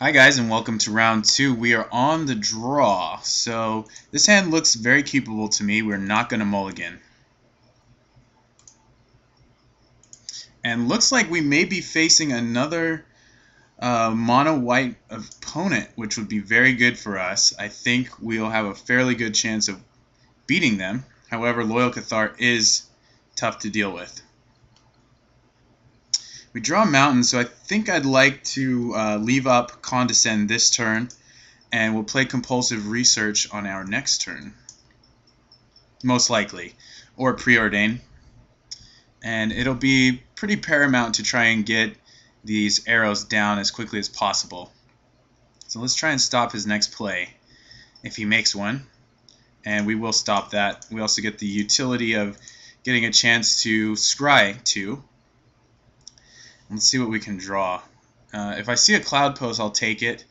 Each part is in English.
Hi guys, and welcome to round 2. We are on the draw. So this hand looks very keepable to me. We're not going to mulligan. And looks like we may be facing another mono white opponent, which would be very good for us. I think we'll have a fairly good chance of beating them. However, Loyal Cathar is tough to deal with. We draw a mountain, so I think I'd like to leave up Condescend this turn, and we'll play Compulsive Research on our next turn. Most likely. Or Preordain. And it'll be pretty paramount to try and get these arrows down as quickly as possible. So let's try and stop his next play, if he makes one. And we will stop that. We also get the utility of getting a chance to scry too. Let's see what we can draw. If I see a Cloud Post, I'll take it.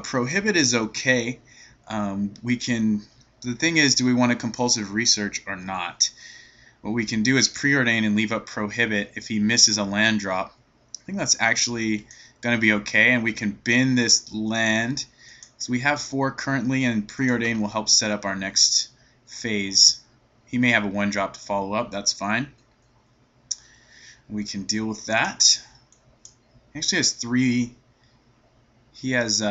Prohibit is okay. The thing is, do we want a Compulsive Research or not? What we can do is Preordain and leave up Prohibit if he misses a land drop. I think that's actually going to be okay, and we can bin this land. So we have 4 currently, and Preordain will help set up our next phase. He may have a 1-drop to follow up. That's fine. We can deal with that. He actually has 3. He has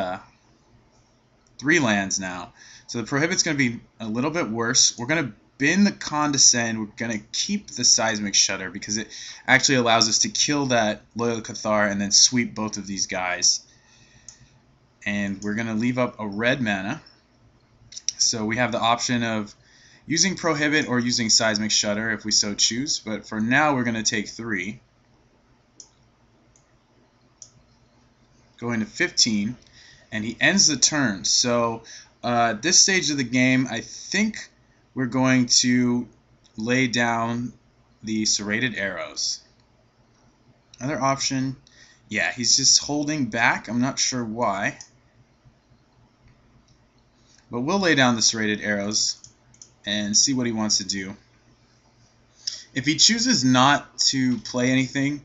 3 lands now. So the Prohibit's going to be a little bit worse. We're going to bin the Condescend. We're going to keep the Seismic Shudder because it actually allows us to kill that Loyal Cathar and then sweep both of these guys. And we're going to leave up a red mana. So we have the option of using Prohibit or using Seismic Shudder if we so choose. But for now, we're going to take 3. Going to 15, and he ends the turn. So at this stage of the game, I think we're going to lay down the Serrated Arrows. Another option, yeah, he's just holding back. I'm not sure why. But we'll lay down the Serrated Arrows and see what he wants to do. If he chooses not to play anything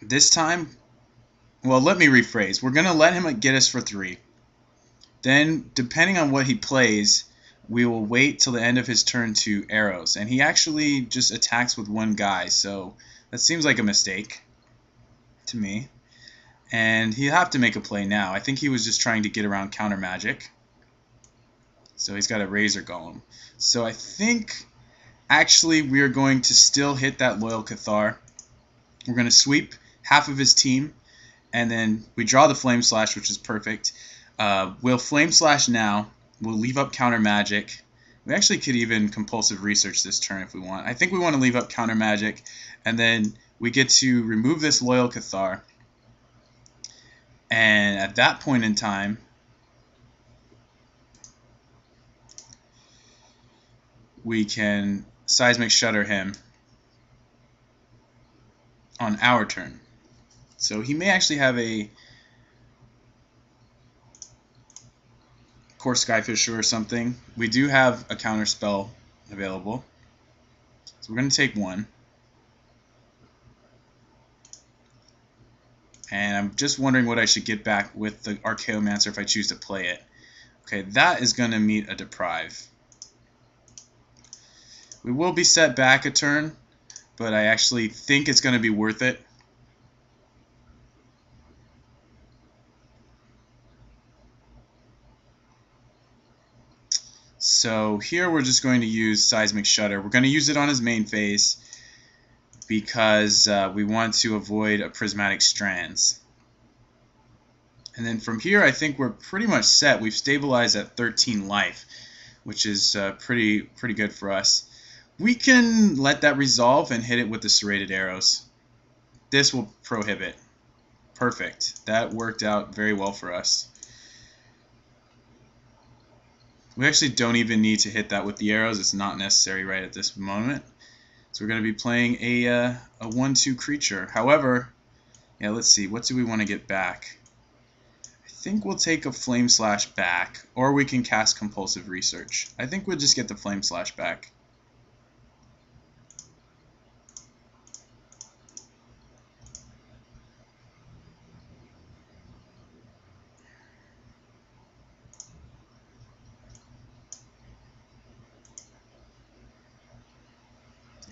this time, well, let me rephrase. We're going to let him get us for 3. Then, depending on what he plays, we will wait till the end of his turn to arrows. And he actually just attacks with 1 guy, so that seems like a mistake to me. And he'll have to make a play now. I think he was just trying to get around counter magic. So he's got a Razor Golem. So I think actually we are going to still hit that Loyal Cathar. We're going to sweep half of his team, and then we draw the Flame Slash, which is perfect. We'll Flame Slash now. We'll leave up counter magic. We actually could even Compulsive Research this turn if we want. I think we want to leave up counter magic, and then we get to remove this Loyal Cathar. And at that point in time, we can Seismic Shudder him on our turn. So he may actually have a Core Skyfisher or something. We do have a counter spell available. So we're going to take 1. And I'm just wondering what I should get back with the Archaeomancer if I choose to play it. Okay, that is going to meet a Deprive. We will be set back a turn, but I actually think it's going to be worth it. So here we're just going to use Seismic Shudder. We're going to use it on his main phase because we want to avoid a Prismatic Strands. And then from here I think we're pretty much set. We've stabilized at 13 life, which is pretty good for us. We can let that resolve and hit it with the Serrated Arrows. This will Prohibit. Perfect. That worked out very well for us. We actually don't even need to hit that with the arrows. It's not necessary right at this moment. So we're going to be playing a 1/2 creature. However, yeah, let's see. What do we want to get back? I think we'll take a Flame Slash back, or we can cast Compulsive Research. I think we'll just get the Flame Slash back.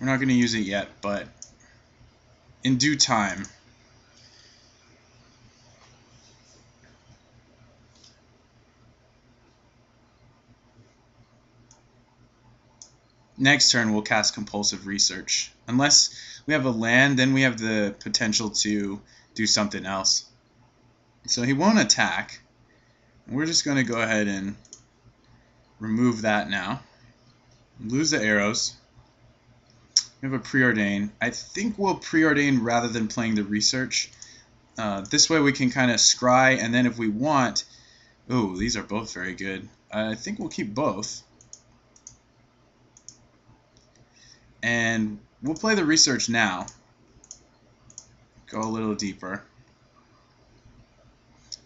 We're not going to use it yet, but in due time. Next turn we'll cast Compulsive Research. Unless we have a land, then we have the potential to do something else. So he won't attack. We're just going to go ahead and remove that now. Lose the arrows. We have a Preordain. I think we'll Preordain rather than playing the Research. This way we can kind of scry, and then if we want... Ooh, these are both very good. I think we'll keep both. And we'll play the Research now. Go a little deeper.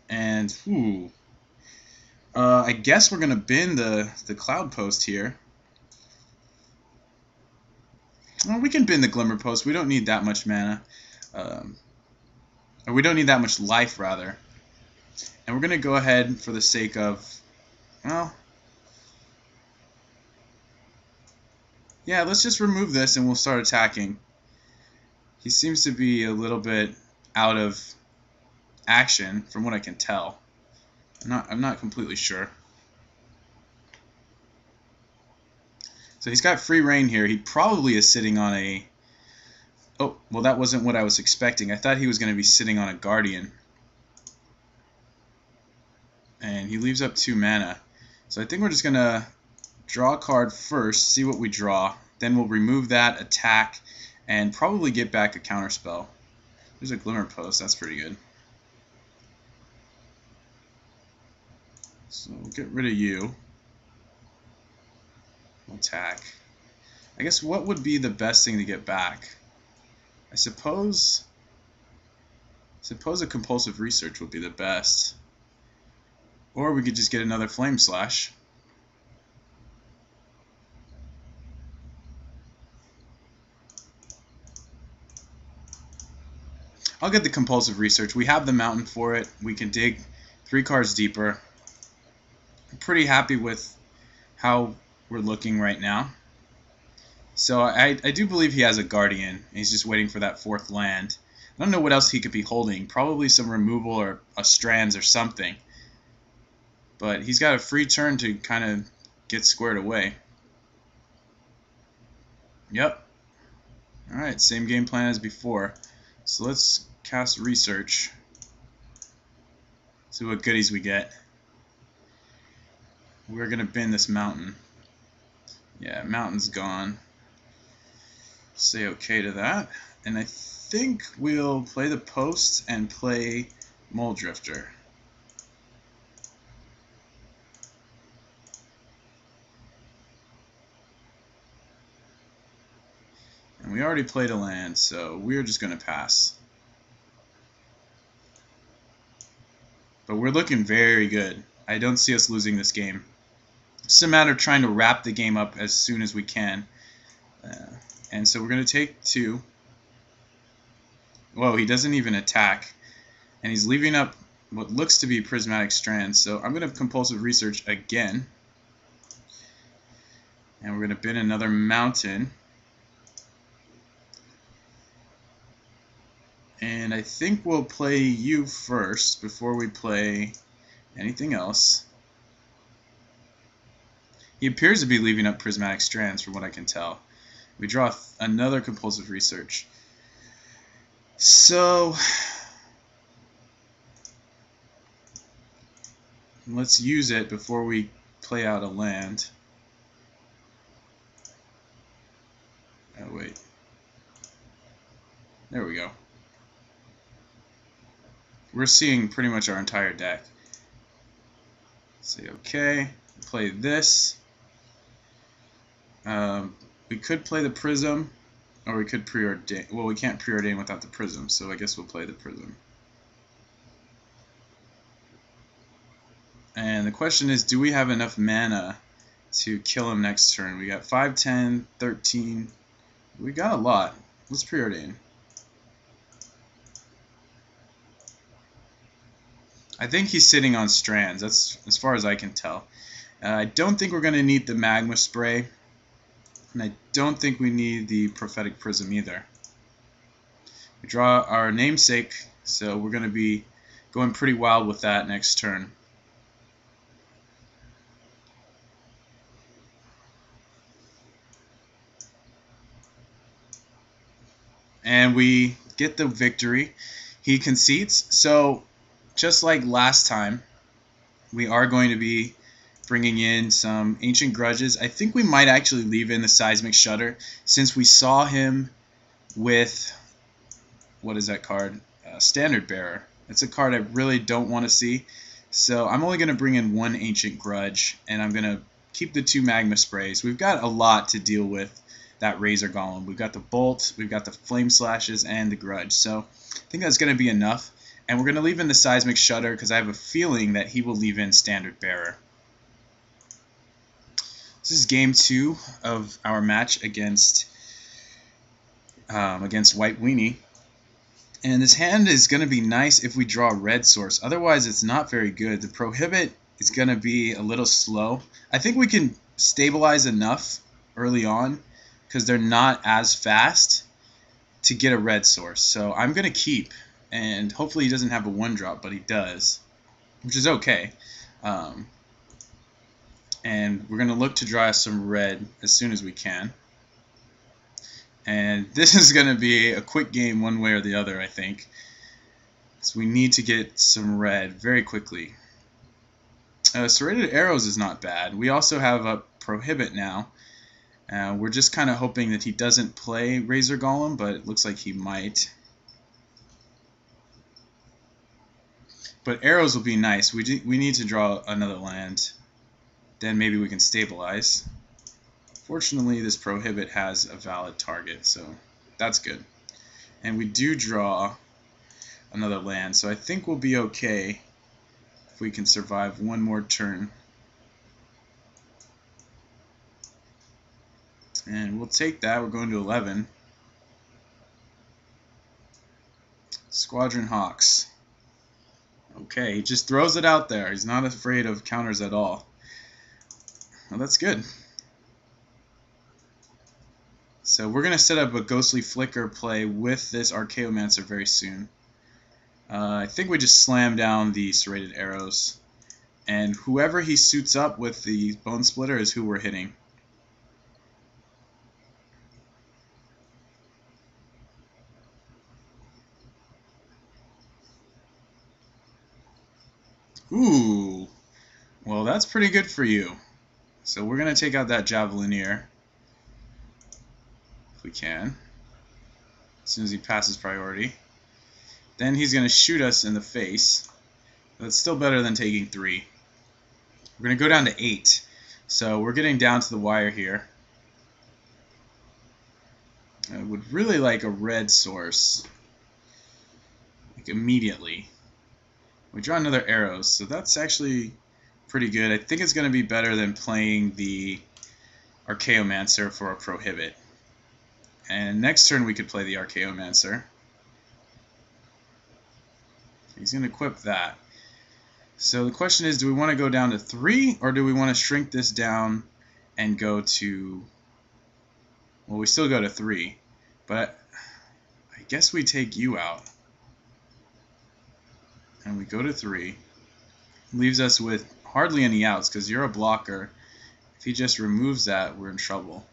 And, ooh. I guess we're going to bin the Cloud Post here. Well, we can bin the Glimmer Post. We don't need that much mana. Or we don't need that much life, rather. And we're going to go ahead for the sake of... Well... Yeah, let's just remove this and we'll start attacking. He seems to be a little bit out of action, from what I can tell. I'm not completely sure. So he's got free reign here. He probably is sitting on a... Oh, well that wasn't what I was expecting. I thought he was going to be sitting on a Guardian. And he leaves up 2 mana. So I think we're just going to draw a card first, see what we draw. Then we'll remove that, attack, and probably get back a counterspell. There's a Glimmer Post. That's pretty good. So we'll get rid of you. We'll attack. I guess what would be the best thing to get back? I suppose a Compulsive Research would be the best. Or we could just get another Flame Slash. I'll get the Compulsive Research. We have the mountain for it. We can dig 3 cards deeper. I'm pretty happy with how we're looking right now. So I do believe he has a Guardian. He's just waiting for that 4th land. I don't know what else he could be holding. Probably some removal or a Strands or something. But he's got a free turn to kind of get squared away. Yep. Alright, same game plan as before. So let's cast Research. See what goodies we get. We're going to bin this mountain. Yeah, mountain's gone. Say okay to that. And I think we'll play the Post and play Mole Drifter. And we already played a land, so we're just going to pass. But we're looking very good. I don't see us losing this game. It's a matter of trying to wrap the game up as soon as we can. And so we're going to take 2. Whoa, he doesn't even attack. And he's leaving up what looks to be Prismatic Strands. So I'm going to Compulsive Research again. And we're going to bin another mountain. And I think we'll play you first before we play anything else. He appears to be leaving up Prismatic Strands from what I can tell. We draw another Compulsive Research. So let's use it before we play out a land. Oh wait. There we go. We're seeing pretty much our entire deck. Say okay. Play this. We could play the Prism, or we could preordain. Well, we can't preordain without the Prism, so I guess we'll play the Prism. And the question is, do we have enough mana to kill him next turn? We got 5, 10, 13. We got a lot. Let's preordain. I think he's sitting on Strands. That's as far as I can tell. I don't think we're going to need the Magma Spray. And I don't think we need the Prophetic Prism either. We draw our namesake, so we're going to be going pretty wild with that next turn. And we get the victory. He concedes. So just like last time, we are going to be bringing in some Ancient Grudges. I think we might actually leave in the Seismic Shudder since we saw him with, what is that card? Standard Bearer. It's a card I really don't want to see. So I'm only going to bring in one Ancient Grudge, and I'm going to keep the 2 Magma Sprays. We've got a lot to deal with that Razor Golem. We've got the Bolt, we've got the Flame Slashes, and the Grudge. So I think that's going to be enough. And we're going to leave in the Seismic Shudder because I have a feeling that he will leave in Standard Bearer. This is game 2 of our match against White Weenie. And this hand is going to be nice if we draw a red source. Otherwise, it's not very good. The Prohibit is going to be a little slow. I think we can stabilize enough early on because they're not as fast to get a red source. So I'm going to keep. And hopefully he doesn't have a 1-drop, but he does, which is okay. And we're going to look to draw some red as soon as we can. And this is going to be a quick game one way or the other, I think. So we need to get some red very quickly. Serrated Arrows is not bad. We also have a Prohibit now. We're just kind of hoping that he doesn't play Razor Golem, but it looks like he might. But arrows will be nice. We need to draw another land. Then maybe we can stabilize. Fortunately, this Prohibit has a valid target, so that's good. And we do draw another land, so I think we'll be okay if we can survive one more turn. And we'll take that. We're going to 11. Squadron Hawks. Okay, he just throws it out there. He's not afraid of counters at all. Well, that's good. So we're going to set up a Ghostly Flicker play with this Archaeomancer very soon. I think we just slam down the Serrated Arrows. And whoever he suits up with the Bone Splitter is who we're hitting. Ooh, well that's pretty good for you. So we're going to take out that Javelineer, if we can, as soon as he passes priority. Then he's going to shoot us in the face. That's still better than taking 3. We're going to go down to 8. So we're getting down to the wire here. I would really like a red source, like immediately. We draw another arrow, so that's actually pretty good. I think it's going to be better than playing the Archaeomancer for a Prohibit. And next turn we could play the Archaeomancer. He's going to equip that. So the question is, do we want to go down to 3, or do we want to shrink this down and go to... Well, we still go to 3, but I guess we take you out. And we go to 3. Leaves us with hardly any outs because you're a blocker. If he just removes that, we're in trouble.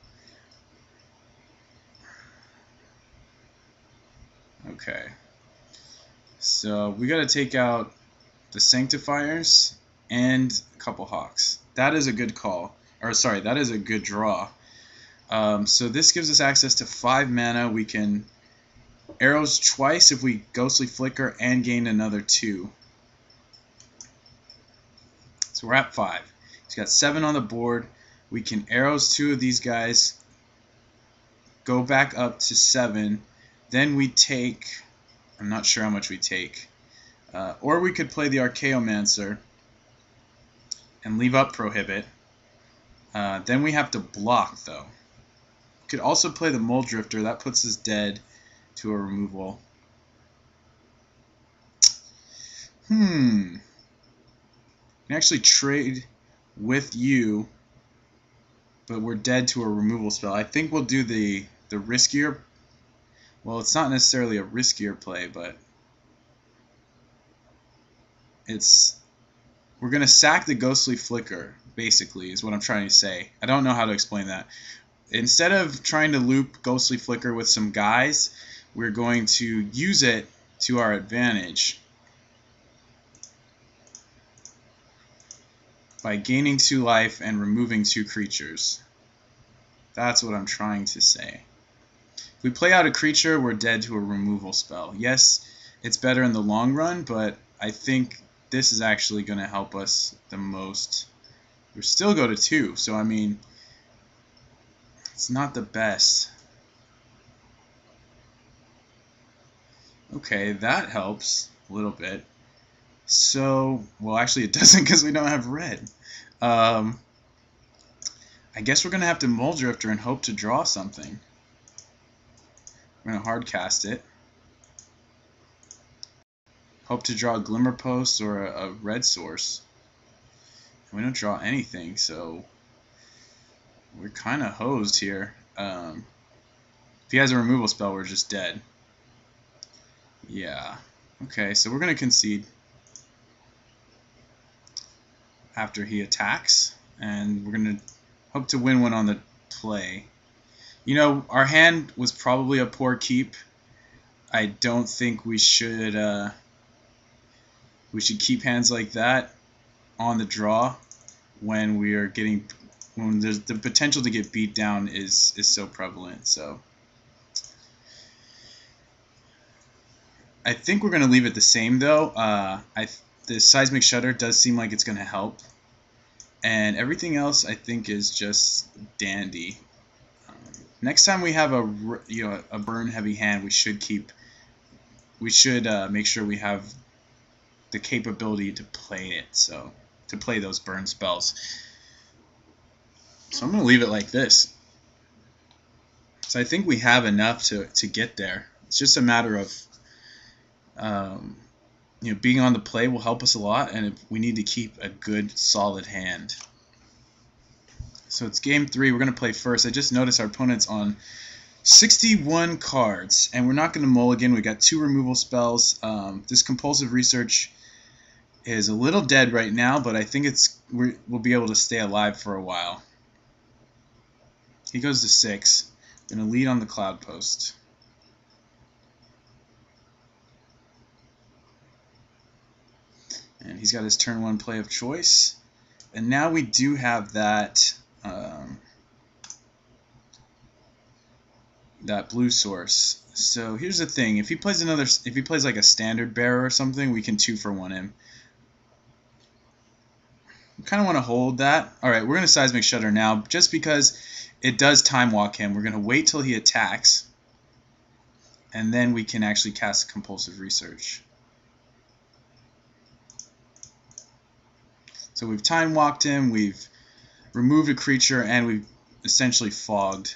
Okay. So we got to take out the Sanctifiers and a couple Hawks. That is a good call. Or sorry, that is a good draw. So this gives us access to 5 mana. We can arrows twice if we Ghostly Flicker and gain another 2. So we're at 5. He's got 7 on the board. We can arrows 2 of these guys, go back up to 7. Then we take, I'm not sure how much we take. Or we could play the Archaeomancer and leave up Prohibit. Then we have to block, though. We could also play the Mole Drifter. That puts us dead to a removal. We can actually trade with you but we're dead to a removal spell. I think we'll do the riskier. Well, it's not necessarily a riskier play, but we're gonna sack the Ghostly Flicker. Basically, is what I'm trying to say. I don't know how to explain that. Instead of trying to loop Ghostly Flicker with some guys, we're going to use it to our advantage by gaining 2 life and removing 2 creatures. That's what I'm trying to say. If we play out a creature, we're dead to a removal spell. Yes, it's better in the long run, but I think this is actually going to help us the most. We still go to 2, so I mean, it's not the best. Okay, that helps a little bit. So, well, actually it doesn't because we don't have red. I guess we're going to have to Muldrifter and hope to draw something. We're going to hard cast it. Hope to draw a Glimmer Post or a red source. We don't draw anything, so we're kind of hosed here. If he has a removal spell, we're just dead. Yeah. Okay, so we're going to concede after he attacks, and we're going to hope to win one on the play. You know, our hand was probably a poor keep. I don't think we should keep hands like that on the draw when there's the potential to get beat down is so prevalent. So I think we're going to leave it the same though. The Seismic Shudder does seem like it's going to help, and everything else I think is just dandy. Next time we have a burn heavy hand, we should make sure we have the capability to play it, so to play those burn spells. So I'm going to leave it like this. So I think we have enough to get there. It's just a matter of being on the play will help us a lot, and we need to keep a good solid hand. So it's game 3. We're going to play first. I just noticed our opponent's on 61 cards, and we're not going to mulligan. We got 2 removal spells. This Compulsive Research is a little dead right now, but I think we'll be able to stay alive for a while. He goes to 6. Going to lead on the Cloud Post. And he's got his turn 1 play of choice. And now we do have that blue source. So here's the thing: if he plays like a Standard Bearer or something, we can 2-for-1 him. We kind of want to hold that. All right, we're going to Seismic Shudder now, just because it does time walk him. We're going to wait till he attacks, and then we can actually cast Compulsive Research. So we've time walked him, we've removed a creature, and we've essentially fogged.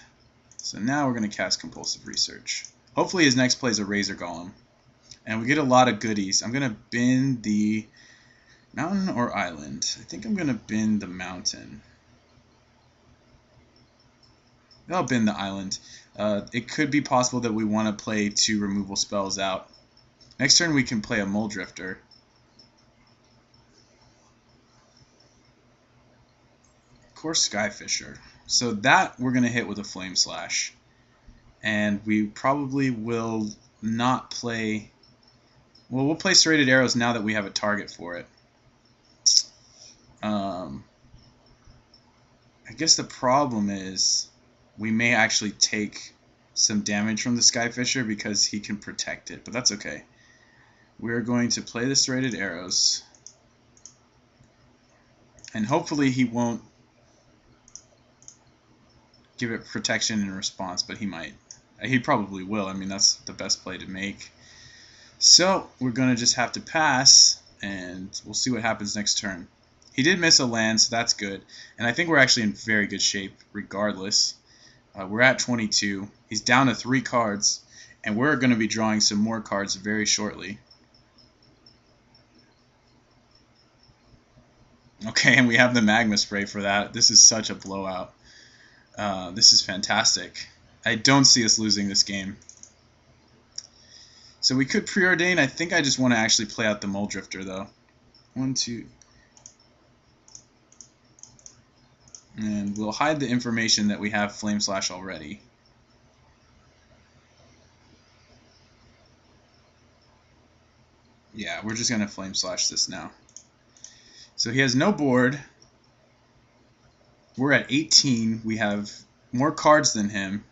So now we're going to cast Compulsive Research. Hopefully his next play is a Razor Golem. And we get a lot of goodies. I'm going to bin the mountain or island. I think I'm going to bin the mountain. I'll bin the island. It could be possible that we want to play 2 removal spells out. Next turn we can play a Muldrifter. Of course, Skyfisher. So that we're going to hit with a Flame Slash. And we probably will not play... Well, we'll play Serrated Arrows now that we have a target for it. I guess the problem is we may actually take some damage from the Skyfisher because he can protect it, but that's okay. We're going to play the Serrated Arrows, and hopefully he won't give it protection in response, but he might. He probably will. I mean, that's the best play to make. So we're going to just have to pass, and we'll see what happens next turn. He did miss a land, so that's good. And I think we're actually in very good shape regardless. We're at 22. He's down to 3 cards, and we're going to be drawing some more cards very shortly. Okay, and we have the Magma Spray for that. This is such a blowout. This is fantastic. I don't see us losing this game. So we could preordain. I think I just want to actually play out the Mole Drifter, though. 1, 2. And we'll hide the information that we have Flame Slash already. Yeah, we're just going to Flame Slash this now. So he has no board. We're at 18. We have more cards than him.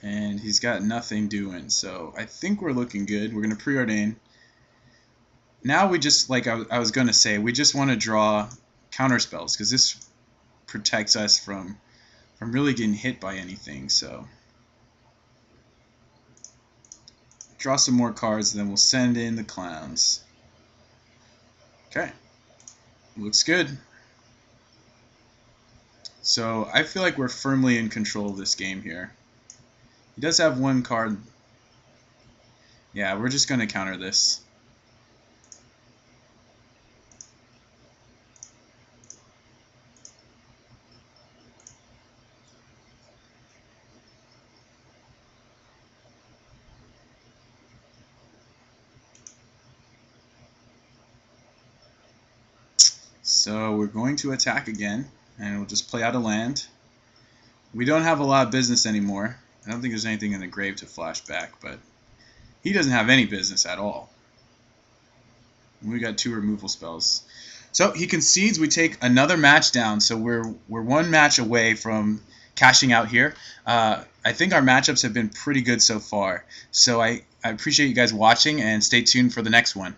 And he's got nothing doing. So I think we're looking good. We're going to preordain. Now we just, like I was going to say, we just want to draw counter spells, because this protects us from really getting hit by anything. So draw some more cards, and then we'll send in the clowns. Okay, looks good. So I feel like we're firmly in control of this game here. He does have one card. Yeah, we're just going to counter this. So we're going to attack again, and we'll just play out a land. We don't have a lot of business anymore. I don't think there's anything in the grave to flash back, but he doesn't have any business at all. We got 2 removal spells. So he concedes. We take another match down, so we're 1 match away from cashing out here. I think our matchups have been pretty good so far. So I appreciate you guys watching, and stay tuned for the next one.